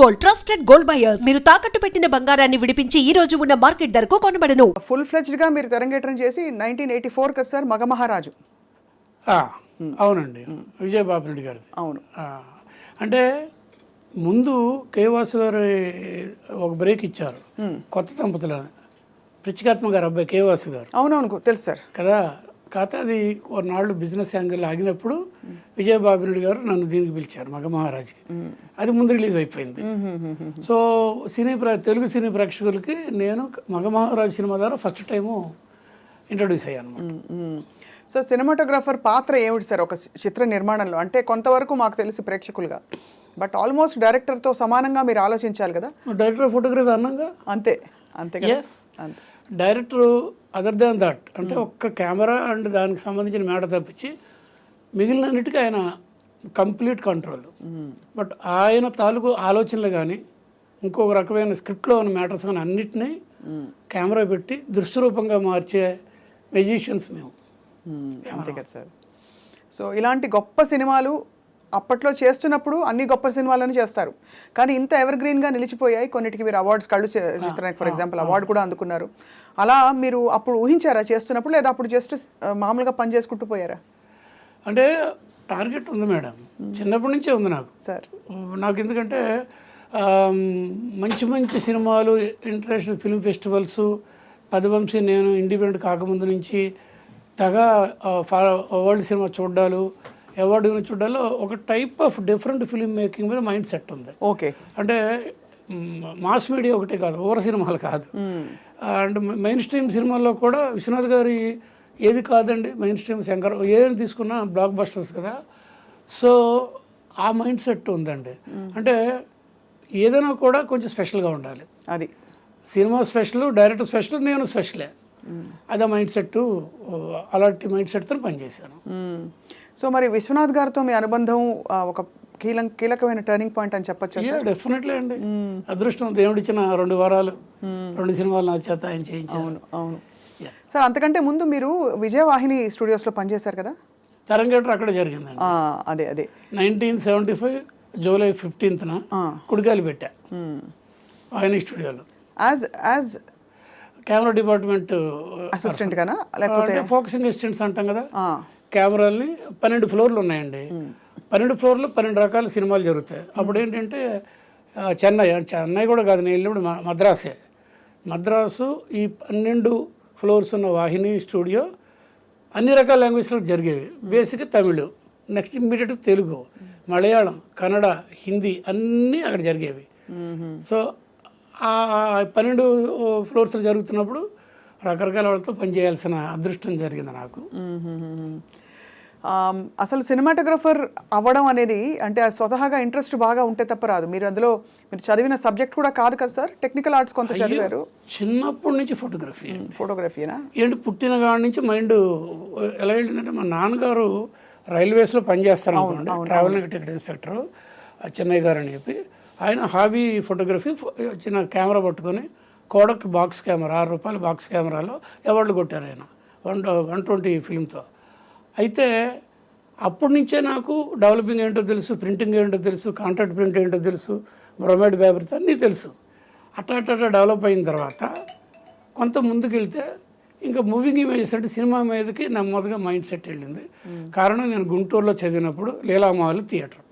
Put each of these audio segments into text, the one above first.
Gold, trusted gold buyers. మీరు తాకట్టు పెట్టిన బంగారాన్ని విడిపించి ఈ రోజు ఉన్న మార్కెట్ ధరకు కొనబడను. ఫుల్ ఫ్లెడ్జ్డ్ గా మీరు తెరంగేట్రం చేసి 1984 కదా సార్ మగమహారాజు. అవునండి, విజయబాబు రెడ్డి గారిది. అవును. అంటే ముందు కేవాసు గారు ఒక బ్రేక్ ఇచ్చారు, కొత్త దంపతులని, పిచ్చికాత్మ గారు అబ్బాయి కేవాసు గారు. అవునవును తెలుసు సార్ కదా. కాకపోతే అది కొన్నాళ్ళు బిజినెస్ యాంగిల్ ఆగినప్పుడు విజయబాబు రెడ్డి గారు నన్ను దీనికి పిలిచారు మగమహారాజ్కి. అది ముందు రిలీజ్ అయిపోయింది. సో తెలుగు సినీ ప్రేక్షకులకి నేను మగమహారాజ్ సినిమా ద్వారా ఫస్ట్ టైము ఇంట్రొడ్యూస్ అయ్యాను. సో సినిమాటోగ్రాఫర్ పాత్ర ఏమిటి సార్ ఒక చిత్ర నిర్మాణంలో? అంటే కొంతవరకు మాకు తెలిసి ప్రేక్షకులుగా, బట్ ఆల్మోస్ట్ డైరెక్టర్తో సమానంగా మీరు ఆలోచించాలి కదా. డైరెక్టర్ ఫోటోగ్రఫీ అన్నాగా అంతే అంతే కదా. డైరెక్టర్ అదర్ దాన్ దట్ అంటే ఒక్క కెమెరా అండ్ దానికి సంబంధించిన మేడ తప్పించి మిగిలినన్నిటికీ ఆయన కంప్లీట్ కంట్రోల్. బట్ ఆయన తాలూకు ఆలోచనలు కానీ ఇంకొక రకమైన స్క్రిప్ట్లో ఉన్న మ్యాటర్స్ కానీ అన్నిటినీ కెమెరా పెట్టి దృశ్యరూపంగా మార్చే మెజిషియన్స్ మేము. అంతే కదా సార్. సో ఇలాంటి గొప్ప సినిమాలు అప్పట్లో చేస్తున్నప్పుడు అన్ని గొప్ప సినిమాలను చేస్తారు, కానీ ఇంత ఎవర్ గ్రీన్గా నిలిచిపోయాయి. కొన్నిటికి మీరు అవార్డ్స్, కళ్ళు చిత్రానికి ఫర్ ఎగ్జాంపుల్ అవార్డు కూడా అందుకున్నారు. అలా మీరు అప్పుడు ఊహించారా చేస్తున్నప్పుడు, లేదా అప్పుడు జస్ట్ మామూలుగా పని చేసుకుంటూ పోయారా? అంటే టార్గెట్ ఉంది మేడం, చిన్నప్పటి నుంచే ఉంది నాకు సార్. నాకు ఎందుకంటే మంచి మంచి సినిమాలు, ఇంటర్నేషనల్ ఫిల్మ్ ఫెస్టివల్స్, పదవంశీ నేను ఇండిపెండెంట్ కాకముందు నుంచి తగా వరల్డ్ సినిమా చూడ్డాలు, అవార్డు చూడాలో ఒక type of different film making మీద మైండ్ సెట్ ఉంది. ఓకే. అంటే మాస్ మీడియా ఒకటే కాదు, ఓవర్ సినిమాలు కాదు, అండ్ మెయిన్ స్ట్రీమ్ సినిమాల్లో కూడా విశ్వనాథ్ గారి ఏది కాదండి, మెయిన్ స్ట్రీమ్ శంకర్ ఏదైనా తీసుకున్నా బ్లాక్ బస్టర్స్ కదా. సో ఆ మైండ్ సెట్ ఉందండి. అంటే ఏదైనా కూడా కొంచెం స్పెషల్గా ఉండాలి. అది సినిమా స్పెషల్, డైరెక్టర్ స్పెషల్, నేను స్పెషలే. అదే మైండ్ సెట్, అలాంటి మైండ్ సెట్తో పనిచేశాను. సో మరి విశ్వనాథ్ గారితో మీ అనుబంధం ఒక కీలకమైన టర్నింగ్ పాయింట్ అని చెప్పొచ్చు. డెఫినెట్లీ అండి, అదృష్టం దేవుడిచ్చిన 2 వారాలు 2 సినిమాలు నా చేత ఆయన చేయించారు. అవును అవును సార్. అంతకంటే ముందు మీరు విజయవాహిని స్టూడియోస్లో పనిచేశారు కదా. తరంగేట్రం అక్కడ జరిగిందండి. అదే అదే 1975 జూలై 15న కుడికాయలు పెట్టా వాహిని స్టూడియోలో యాజ్ కెమెరా డిపార్ట్మెంట్ అసిస్టెంట్ గానా, లేకపోతే ఫోకసింగ్ అసిస్టెంట్స్ అంటాం కదా. కెమెరాల్ని 12 ఫ్లోర్లు ఉన్నాయండి. 12 ఫ్లోర్లు 12 రకాల సినిమాలు జరుగుతాయి. అప్పుడు ఏంటంటే చెన్నై కూడా కాదు, నేను వెళ్ళినప్పుడు మద్రాసు ఈ 12 ఫ్లోర్స్ ఉన్న వాహిని స్టూడియో అన్ని రకాల లాంగ్వేజ్లో జరిగేవి. బేసిక్గా తమిళ్, నెక్స్ట్ ఇమ్మీడియట్ తెలుగు, మలయాళం, కన్నడ, హిందీ అన్నీ అక్కడ జరిగేవి. సో ఆ 12 ఫ్లోర్స్లో జరుగుతున్నప్పుడు రకరకాల వాళ్ళతో పనిచేయాల్సిన అదృష్టం జరిగింది నాకు. అసలు సినిమాటోగ్రఫర్ అవ్వడం అనేది అంటే స్వతహాగా ఇంట్రెస్ట్ బాగా ఉంటే తప్ప రాదు. మీరు అందులో మీరు చదివిన సబ్జెక్ట్ కూడా కాదు కదా సార్, టెక్నికల్ ఆర్ట్స్ కొంత చదివారు. చిన్నప్పటి నుంచి ఫోటోగ్రఫీనా ఏంటి, పుట్టిన కాడి నుంచి మైండ్ ఎలా వెళ్ళిందంటే, మా నాన్నగారు రైల్వేస్లో పనిచేస్తారు అనుకోండి, ట్రావెల్ టికెట్ ఇన్స్పెక్టర్ చెన్నై గారు అని చెప్పి. ఆయన హాబీ ఫోటోగ్రఫీ, చిన్న కెమెరా పట్టుకొని కోడక్ బాక్స్ కెమెరా, ₹6 బాక్స్ కెమెరాలో అవార్డులు కొట్టారు ఆయన 120 ఫిల్మ్తో. అయితే అప్పటి నుంచే నాకు డెవలపింగ్ ఏంటో తెలుసు, ప్రింటింగ్ ఏంటో తెలుసు, కాంట్రాక్ట్ ప్రింట్ ఏంటో తెలుసు, బ్రోమైడ్ పేపర్స్ అన్నీ తెలుసు. అట్లా డెవలప్ అయిన తర్వాత కొంత ముందుకు వెళ్తే ఇంకా మూవింగ్ ఇమేజెస్ అంటే సినిమా మీదకి నెమ్మదిగా మైండ్ సెట్ వెళ్ళింది. కారణం, నేను గుంటూరులో చదివినప్పుడు లీలామహల్ థియేటర్,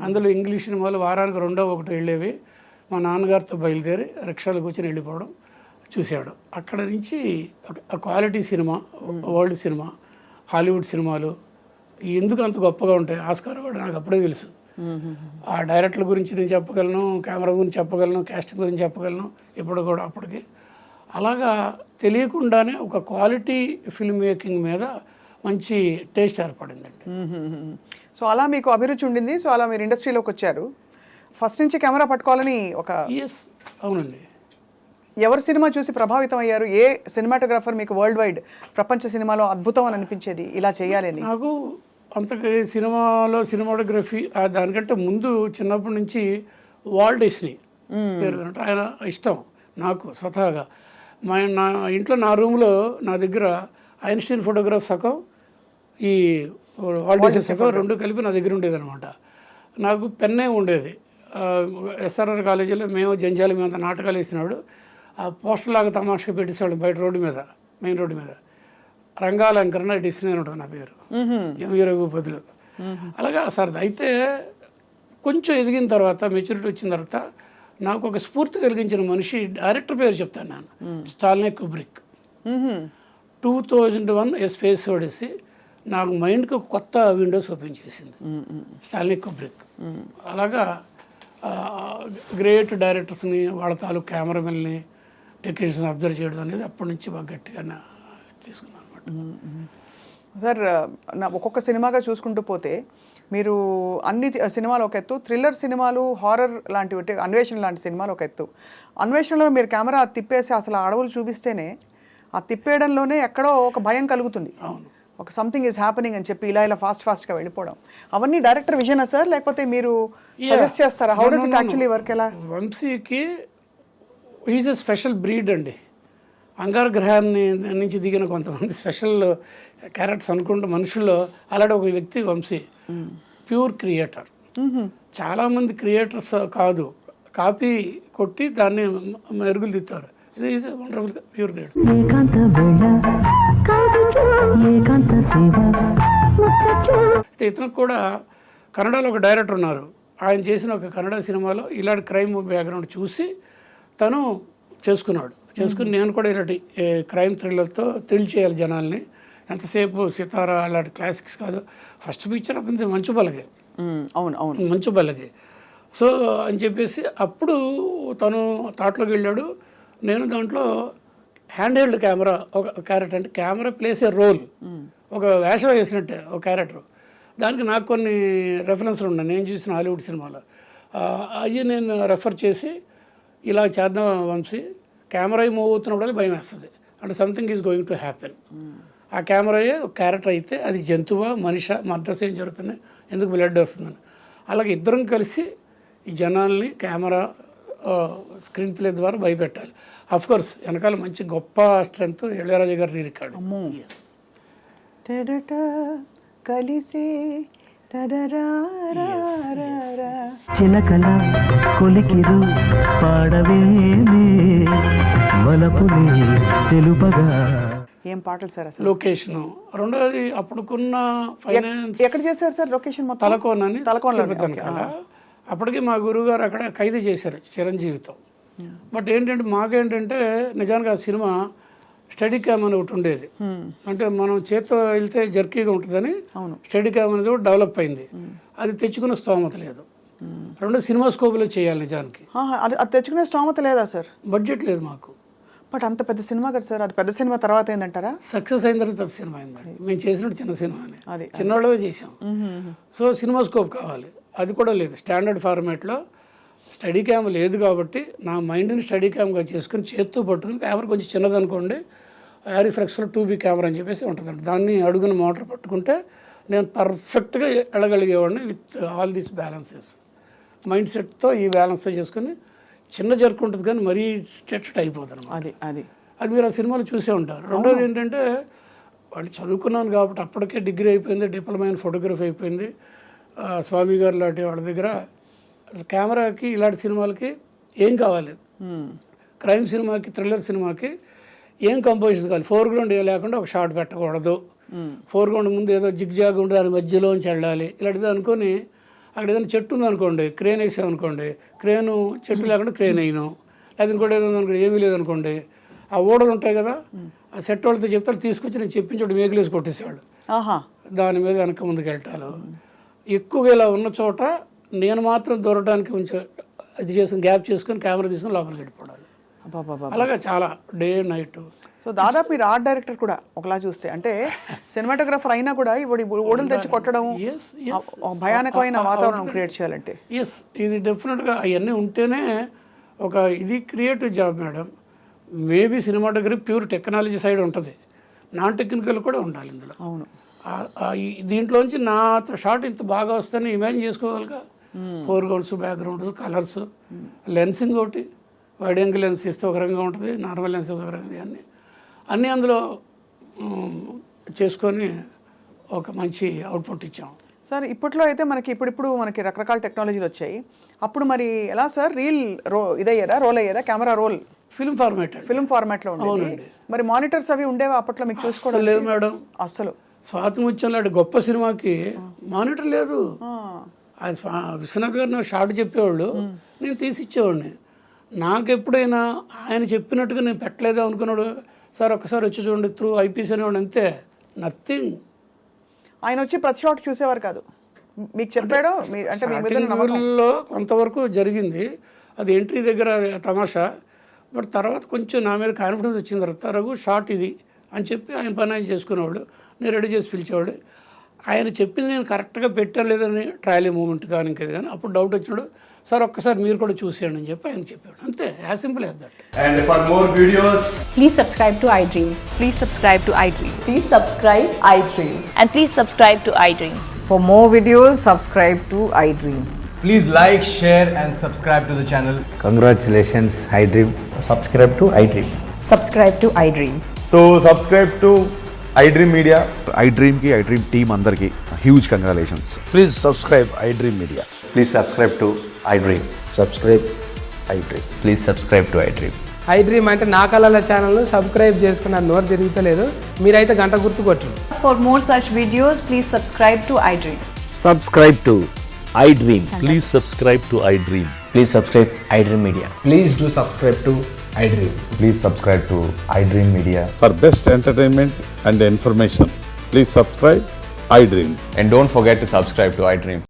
అందులో ఇంగ్లీష్ సినిమాలు వారానికి 2-1 వెళ్ళేవి. మా నాన్నగారితో బయలుదేరి రిక్షాలు కూర్చొని వెళ్ళిపోవడం చూశాడు. అక్కడ నుంచి quality cinema, world cinema, Hollywood సినిమాలు ఎందుకు అంత గొప్పగా ఉంటాయి, ఆస్కార్ కూడా నాకు అప్పుడే తెలుసు. ఆ డైరెక్టర్ల గురించి నేను చెప్పగలను, కెమెరా గురించి చెప్పగలను, కాస్టింగ్ గురించి చెప్పగలను. ఇప్పుడు కూడా అప్పటికి అలాగా తెలియకుండానే ఒక క్వాలిటీ ఫిల్మ్ మేకింగ్ మీద మంచి టేస్ట్ ఏర్పడిందండి. సో అలా మీకు అభిరుచి ఉండింది. సో అలా మీరు ఇండస్ట్రీలోకి వచ్చారు. ఫస్ట్ నుంచి కెమెరా పట్టుకోవాలని ఒక అవునండి. ఎవరి సినిమా చూసి ప్రభావితం అయ్యారు? ఏ సినిమాటోగ్రాఫర్ మీకు వరల్డ్ వైడ్ ప్రపంచ సినిమాలో అద్భుతం అని అనిపించేది, ఇలా చేయాలని? నాకు అంతకు సినిమాటోగ్రఫీ దానికంటే ముందు చిన్నప్పటి నుంచి వాల్ట్ డిస్నీ పేరు ఆయన ఇష్టం నాకు స్వతహాగా. నా ఇంట్లో నా రూమ్లో నా దగ్గర ఐన్స్టీన్ ఫోటోగ్రాఫ్ సగం, ఈ వాల్ట్ డిస్నీ సగం 2 కలిపి నా దగ్గర ఉండేది అనమాట. నాకు పెన్నే ఉండేది, ఎస్ఆర్ఆర్ కాలేజీలో మేము జంజాల మీద నాటకాలు వేసినాడు. ఆ పోస్టర్ లాగా తమాషా పెట్టేసాడు బయట రోడ్డు మీద, మెయిన్ రోడ్డు మీద. రంగాలంకరణ డిస్నీ అని ఉంటుంది నా పేరు, ఎంవీ రఘుపతిలో. అలాగా సార్. అయితే కొంచెం ఎదిగిన తర్వాత, మెచ్యూరిటీ వచ్చిన తర్వాత నాకు ఒక స్ఫూర్తి కలిగించిన మనిషి డైరెక్టర్ పేరు చెప్తాను నేను, స్టాన్లీ కుబ్రిక్. 2001 ఏ స్పేస్ ఓడిసి నాకు మైండ్కి ఒక కొత్త విండోస్ ఓపెన్ చేసింది స్టాన్లీ కుబ్రిక్. అలాగా గ్రేట్ డైరెక్టర్స్ని, వాళ్ళ తాలూకు కెమెరామెన్ని, టెక్నీషియన్స్ అబ్జర్వ్ చేయడం అనేది అప్పటి నుంచి బాగా గట్టిగా తీసుకున్నాను అనమాట. సార్ ఒక్కొక్క సినిమాగా చూసుకుంటూ పోతే మీరు అన్ని సినిమాలు ఒక ఎత్తు, థ్రిల్లర్ సినిమాలు, హారర్ లాంటివి, అన్వేషణ లాంటి సినిమాలు ఒక ఎత్తు. అన్వేషణలో మీరు కెమెరా తిప్పేసి అసలు ఆ అడవులు చూపిస్తేనే ఆ తిప్పేయడంలోనే ఎక్కడో ఒక భయం కలుగుతుంది, ఒక సంథింగ్ ఈజ్ హ్యాపెనింగ్ అని చెప్పి ఇలా ఫాస్ట్గా వెళ్ళిపోవడం. అవన్నీ డైరెక్టర్ విజనా సార్, లేకపోతే మీరు సజెస్ట్ చేస్తారా? How does it actually work? ఎలా? వంశీకి ఈజ్ ఎ స్పెషల్ బ్రీడ్ అండి. అంగార గ్రహాన్ని నుంచి దిగిన కొంతమంది స్పెషల్ క్యారెక్టర్స్ అనుకుంటే మనుషుల్లో అలాంటి ఒక వ్యక్తి వంశీ. Pure creator. చాలామంది క్రియేటర్స్ కాదు, కాపీ కొట్టి దాన్ని మెరుగులు దిస్తారు. ఇది ఈజ్ వండర్ఫుల్ ప్యూర్ క్రియేటర్. ఇతనికి కూడా కన్నడలో ఒక డైరెక్టర్ ఉన్నారు. ఆయన చేసిన ఒక కన్నడ సినిమాలో ఇలాంటి క్రైమ్ బ్యాక్గ్రౌండ్ చూసి తను చేసుకుని నేను కూడా ఇలాంటి క్రైమ్ థ్రిల్లర్తో థ్రిల్ చేయాలి జనాల్ని. ఎంతసేపు సితారా అలాంటి క్లాసిక్స్ కాదు. ఫస్ట్ పిక్చర్ అతనిది మంచు బలగే. అవును, మంచు బలగే. సో అని చెప్పేసి అప్పుడు తను థాట్లోకి వెళ్ళాడు. నేను దాంట్లో హ్యాండ్ హెల్డ్ కెమెరా, ఒక క్యారెక్టర్ అంటే కెమెరా ప్లేస్ ఏ రోల్, ఒక వేషం వేసినట్టే ఒక క్యారెక్టర్. దానికి నాకు కొన్ని రెఫరెన్స్లు ఉన్నాయి నేను చూసిన హాలీవుడ్ సినిమాలో. అవి నేను రెఫర్ చేసి ఇలా చేద్దాం వంశీ, కెమెరా మూవ్ అవుతున్నప్పుడు భయం వేస్తుంది, అంటే something is going to happen. ఆ కెమెరాయే ఒక క్యారెక్టర్ అయితే అది జంతువా మనిషి, మద్రస ఏం జరుగుతున్నాయి, ఎందుకు బ్లడ్ వస్తుందని. అలాగే ఇద్దరం కలిసి ఈ జనాల్ని కెమెరా స్క్రీన్ ప్లే ద్వారా భయపెట్టాలి. అఫ్కోర్స్ వెనకాల మంచి గొప్ప స్ట్రెంత్ ఇళయరాజా గారి రికార్డు. కలిసే చిలకల కొలికిరు పాడవేనే వలపులే తెలుపగా. ఏం పాటలు సార్ అసలు? లొకేషన్ రెండోది అప్పుడుకున్న ఫైనాన్స్. ఎక్కడ చేశారు సార్ లొకేషన్? తలకోనని, తలకోన. అప్పటికి మా గురువుగారు అక్కడ ఖైదు చేశారు చిరంజీవితో. బట్ ఏంటంటే మాకేంటంటే నిజానికి ఆ సినిమా స్టడీ క్యామ్ అని ఒకటి ఉండేది. అంటే మనం చేత్తో వెళ్తే జర్కీగా ఉంటుందని స్టడీ క్యామ్ అనేది కూడా డెవలప్ అయింది. అది తెచ్చుకునే స్తోమత లేదు. రెండు సినిమా స్కోప్లో చేయాలి నిజానికి. అది తెచ్చుకునే స్తోమత లేదా సార్? బడ్జెట్ లేదు మాకు. బట్ అంత పెద్ద సినిమా కదా సార్, అది పెద్ద సినిమా తర్వాత ఏందంటారా? సక్సెస్ అయిన తర్వాత పెద్ద సినిమా అయిందండి. మేము చేసినట్టు చిన్న సినిమా అని చిన్నవాళ్ళవే చేసాం. సో సినిమా స్కోప్ కావాలి, అది కూడా లేదు. స్టాండర్డ్ ఫార్మాట్లో స్టడీ క్యామ్ లేదు కాబట్టి నా మైండ్ని స్టడీ క్యామ్గా చేసుకుని చేత్తో పట్టుకుని, కెమెరా కొంచెం చిన్నదనుకోండి, యారిఫ్లెక్స్లో 2B కెమెరా అని చెప్పేసి ఉంటుందండి. దాన్ని అడుగున మోటార్ పట్టుకుంటే నేను పర్ఫెక్ట్గా వెళ్ళగలిగేవాడిని with all these balances. Mind సెట్తో ఈ బ్యాలెన్స్తో చేసుకుని చిన్న జర్క్ ఉంటుంది కానీ మరీ స్ట్రెచ్డ్ అయిపోతుంది. అది మీరు ఆ సినిమాలో చూసే ఉంటారు. రెండోది ఏంటంటే వాళ్ళు చదువుకున్నాను కాబట్టి అప్పటికే డిగ్రీ అయిపోయింది, డిప్లొమా ఇన్ ఫోటోగ్రఫీ అయిపోయింది. స్వామి గారు లాంటి వాళ్ళ దగ్గర కెమెరాకి ఇలాంటి సినిమాలకి ఏం కావాలి, క్రైమ్ సినిమాకి, థ్రిల్లర్ సినిమాకి ఏం కంపోజిషన్ కావాలి, ఫోర్గ్రౌండ్ ఏ లేకుండా ఒక షాట్ పెట్టకూడదు, ఫోర్గ్రౌండ్ ముందు ఏదో జిగ్జాగ్ ఉంటే దాని మధ్యలోంచి వెళ్ళాలి. ఇలాంటిది అనుకొని అక్కడ ఏదైనా చెట్టు ఉందనుకోండి, క్రేన్ వేసామనుకోండి, క్రేను చెట్టు లేకుండా క్రేన్ అయిను, లేదా ఇంకోటి ఏదో ఉందనుకోండి, ఏమీ లేదనుకోండి, ఆ ఓడలు ఉంటాయి కదా, ఆ సెట్ వాళ్ళతో చెప్తారు, తీసుకొచ్చి నేను చెప్పించోడు మేకులేసి కొట్టేసేవాడు. దాని మీద వెనక ముందుకు వెళ్ళటాలు. ఎక్కువగా ఇలా ఉన్న చోట నేను మాత్రం దూరడానికి కొంచెం అది చేసుకుని గ్యాప్ చేసుకుని కెమెరా తీసుకుని లోపలికి వెళ్ళిపోవాలి. అలాగా చాలా డే నైట్. సో దాదాపు మీరు ఆర్ట్ డైరెక్టర్ కూడా ఒకలా చూస్తే, అంటే సినిమాటోగ్రాఫర్ అయినా కూడా ఇప్పుడు ఓడలు తెచ్చి కొట్టడం, భయానకమైన వాతావరణం క్రియేట్ చేయాలంటే ఇది డెఫినెట్గా అవన్నీ ఉంటేనే ఒక ఇది creative job madam. Maybe cinematography pure technology side ఉంటుంది, నాన్ టెక్నికల్ కూడా ఉండాలి ఇందులో. అవును, దీంట్లోంచి నా షాట్ ఇంత బాగా వస్తుందని ఇమాజిన్ చేసుకోగలగా. ఫోర్గ్రౌండ్స్, బ్యాక్గ్రౌండ్స్, కలర్స్, లెన్సింగ్ ఒకటి, వైడ్ యాంగిల్ లెన్స్ ఇస్తే ఒక రకంగా ఉంటుంది, నార్మల్ లెన్స్ ఒక రకంగా, అన్నీ అందులో చేసుకొని ఒక మంచి అవుట్పుట్ ఇచ్చాం. సార్ ఇప్పట్లో అయితే మనకి ఇప్పుడు మనకి రకరకాల టెక్నాలజీలు వచ్చాయి. అప్పుడు మరి ఎలా సార్ రీల్ రోల్ అయ్యేదా కెమెరా రోల్ ఫిల్మ్ ఫార్మాట్ అండి. ఫిల్మ్ ఫార్మాట్లో ఉండేది. మరి మానిటర్స్ అవి ఉండేవా అప్పట్లో మీకు చూసుకోవడం? లేదు మేడం, అసలు స్వాతి ముత్యం లాంటి గొప్ప సినిమాకి మానిటర్ లేదు. అది విశ్వనాథ్ గారు నాకు షార్ట్ చెప్పేవాళ్ళు, నేను తీసి ఇచ్చేవాడిని. నాకు ఎప్పుడైనా ఆయన చెప్పినట్టుగా నేను పెట్టలేదు అనుకున్నాడు, సార్ ఒక్కసారి వచ్చి చూడండి త్రూ ఐపీసీ అనేవాడు, అంతే, నథింగ్. ఆయన వచ్చి ప్రతి షాట్ చూసేవారు కాదు, మీకు చెప్పాడు అంటే మీ మీద నమ్మకం? లో కొంతవరకు జరిగింది, అది ఎంట్రీ దగ్గర తమాషా. బట్ తర్వాత కొంచెం నా మీద కాన్ఫిడెన్స్ వచ్చిన తర్వాత రఘు షార్ట్ ఇది అని చెప్పి ఆయన పని ఆయన చేసుకునేవాడు, నేను రెడీ చేసి పిలిచేవాడు. ఆయన చెప్పింది నేను కరెక్ట్గా పెట్టాను లేదని ట్రయల్ మూమెంట్ కానీ ఇంకేది కానీ అప్పుడు డౌట్ వచ్చినాడు, సార్ ఒక్కసారి మీరు కూడా చూసేయండి అని చెప్పి ఆయన చెప్పాడు, అంతే, as simple as that. And for more videos, Please subscribe to iDream. Please subscribe to iDream. Please subscribe iDream. And please subscribe to iDream. For more videos, subscribe to iDream. please like, share and subscribe to the channel. Congratulations, iDream. Subscribe to iDream. Subscribe to iDream. So subscribe to iDream Media. iDream team అందరికి huge congratulations. Please subscribe iDream Media. Please subscribe to iDream. Subscribe iDream. Please subscribe to iDream. iDream అంటే నా కళల ఛానల్ను subscribe చేసుకున్న నోరు తిరుగుతలేదు, మీరైతే గంట గుర్తు కొట్టండి. For more such videos, please subscribe to iDream. Subscribe to iDream. Please subscribe to iDream. Please subscribe iDream Media. Please do subscribe to iDream. Please subscribe to iDream Media. For best entertainment and information, please subscribe iDream. And don't forget to subscribe to iDream.